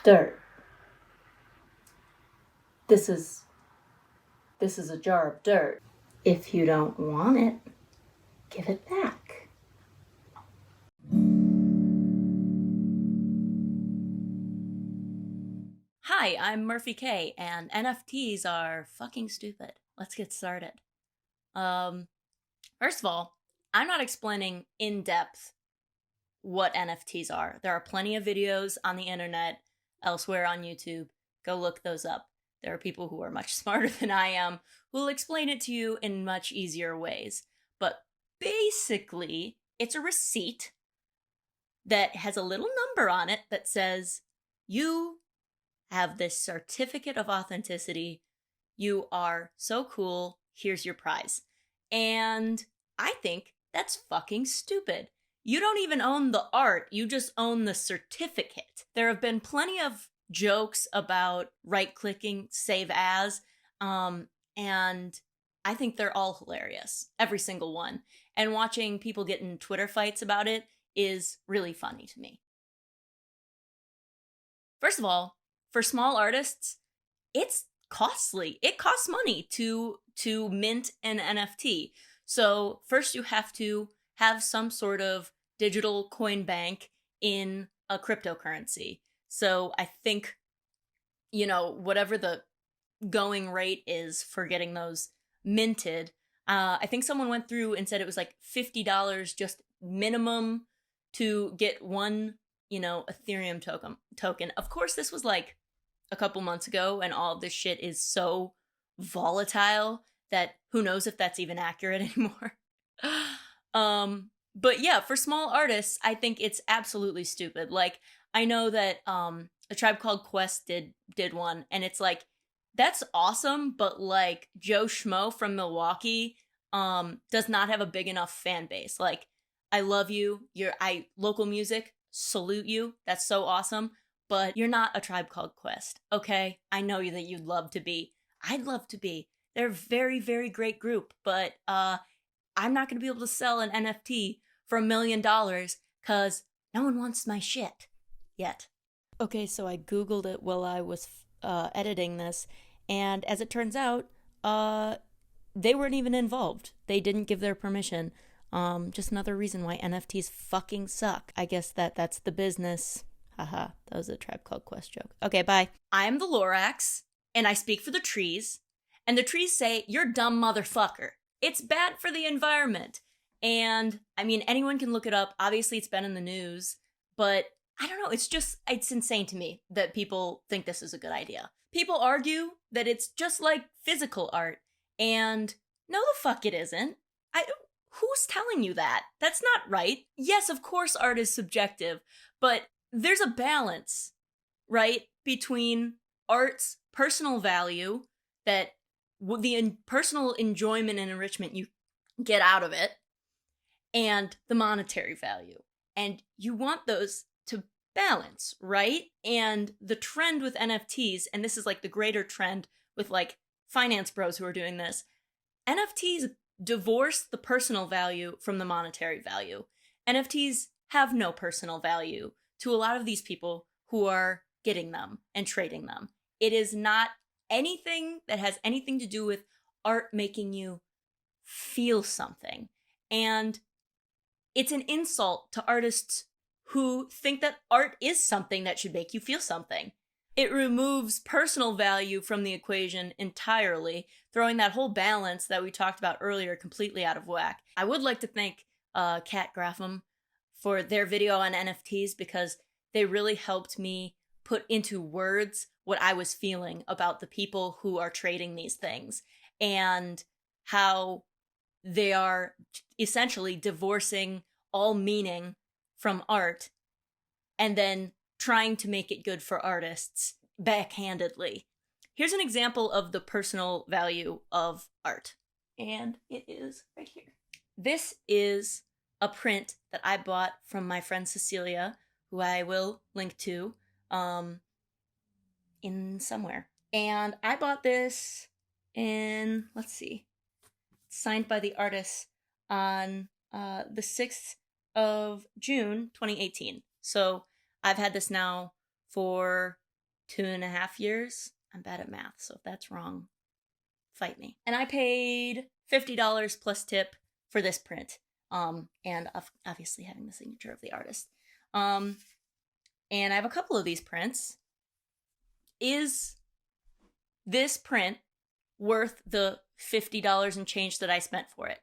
Dirt. This is a jar of dirt. If you don't want it, give it back. Hi, I'm Murphy K, and NFTs are fucking stupid. Let's get started. First of all, I'm not explaining in depth what NFTs are. There are plenty of videos on the internet, elsewhere on YouTube. Go look those up. There are people who are much smarter than I am who will explain it to you in much easier ways. But basically, it's a receipt that has a little number on it that says, you have this certificate of authenticity. You are so cool. Here's your prize. And I think that's fucking stupid. You don't even own the art, you just own the certificate. There have been plenty of jokes about right-clicking save as, and I think they're all hilarious. Every single one. And watching people get in Twitter fights about it is really funny to me. First of all, for small artists, it's costly. It costs money to mint an NFT. So first you have to have some sort of digital coin bank in a cryptocurrency. So I think, whatever the going rate is for getting those minted, I think someone went through and said it was like $50 just minimum to get one, Ethereum token. Of course, this was like a couple months ago, and all of this shit is so volatile that who knows if that's even accurate anymore. But yeah, for small artists, I think it's absolutely stupid. Like, I know that A Tribe Called Quest did one, and it's like, that's awesome, but like Joe Schmo from Milwaukee does not have a big enough fan base. Like, I love you. Local music, salute you. That's so awesome. But you're not A Tribe Called Quest, okay? I know that you'd love to be. I'd love to be. They're a very, very great group, but I'm not going to be able to sell an NFT for $1 million because no one wants my shit yet. Okay, so I Googled it while I was editing this, and as it turns out, they weren't even involved. They didn't give their permission. Just another reason why NFTs fucking suck. I guess that's the business. Haha, that was a Tribe Called Quest joke. Okay, bye. I'm the Lorax, and I speak for the trees, and the trees say, you're dumb motherfucker. It's bad for the environment. And, I mean, anyone can look it up. Obviously, it's been in the news, but I don't know. It's insane to me that people think this is a good idea. People argue that it's just like physical art, and no, the fuck it isn't. Who's telling you that? That's not right. Yes, of course, art is subjective, but there's a balance, right, between art's personal value, that the personal enjoyment and enrichment you get out of it, and the monetary value. And you want those to balance, right? And the trend with NFTs, and this is like the greater trend with like finance bros who are doing this, NFTs divorce the personal value from the monetary value. NFTs have no personal value to a lot of these people who are getting them and trading them. It is not anything that has anything to do with art making you feel something. And it's an insult to artists who think that art is something that should make you feel something. It removes personal value from the equation entirely, throwing that whole balance that we talked about earlier completely out of whack. I would like to thank Kat Graffam for their video on NFTs, because they really helped me put into words what I was feeling about the people who are trading these things, and how they are essentially divorcing all meaning from art and then trying to make it good for artists backhandedly. Here's an example of the personal value of art, and it is right here. This is a print that I bought from my friend Cecilia, who I will link to in somewhere. And I bought this in, let's see, signed by the artist on the 6th of June, 2018. So I've had this now for 2.5 years. I'm bad at math, so if that's wrong, fight me. And I paid $50 plus tip for this print. And obviously having the signature of the artist. And I have a couple of these prints. Is this print worth the $50 and change that I spent for it?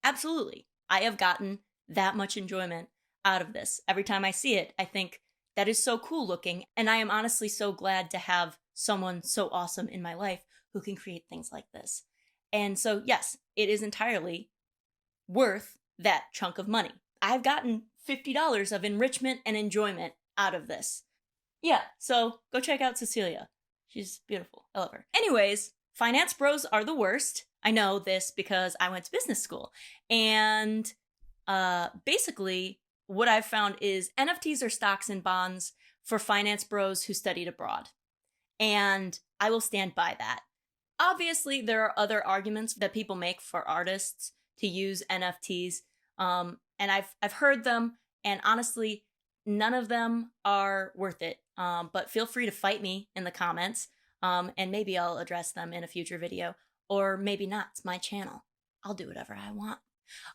Absolutely. I have gotten that much enjoyment out of this. Every time I see it, I think that is so cool looking. And I am honestly so glad to have someone so awesome in my life who can create things like this. And so, yes, it is entirely worth that chunk of money. I've gotten $50 of enrichment and enjoyment out of this. Yeah, so go check out Cecilia. She's beautiful. I love her. Anyways, finance bros are the worst. I know this because I went to business school. And basically, what I've found is NFTs are stocks and bonds for finance bros who studied abroad. And I will stand by that. Obviously, there are other arguments that people make for artists to use NFTs. And I've heard them, and honestly, none of them are worth it. But feel free to fight me in the comments, and maybe I'll address them in a future video, or maybe not. It's my channel. I'll do whatever I want.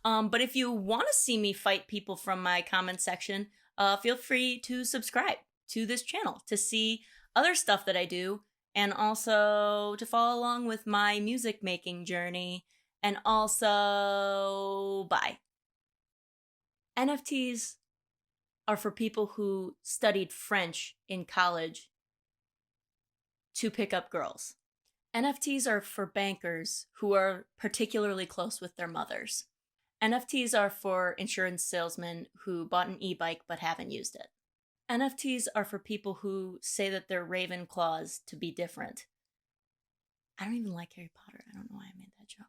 But if you want to see me fight people from my comment section, feel free to subscribe to this channel to see other stuff that I do, and also to follow along with my music making journey. And also, bye. NFTs are for people who studied French in college to pick up girls. NFTs are for bankers who are particularly close with their mothers. NFTs are for insurance salesmen who bought an e-bike but haven't used it. NFTs are for people who say that they're Ravenclaws to be different. I don't even like Harry Potter. I don't know why I made that joke.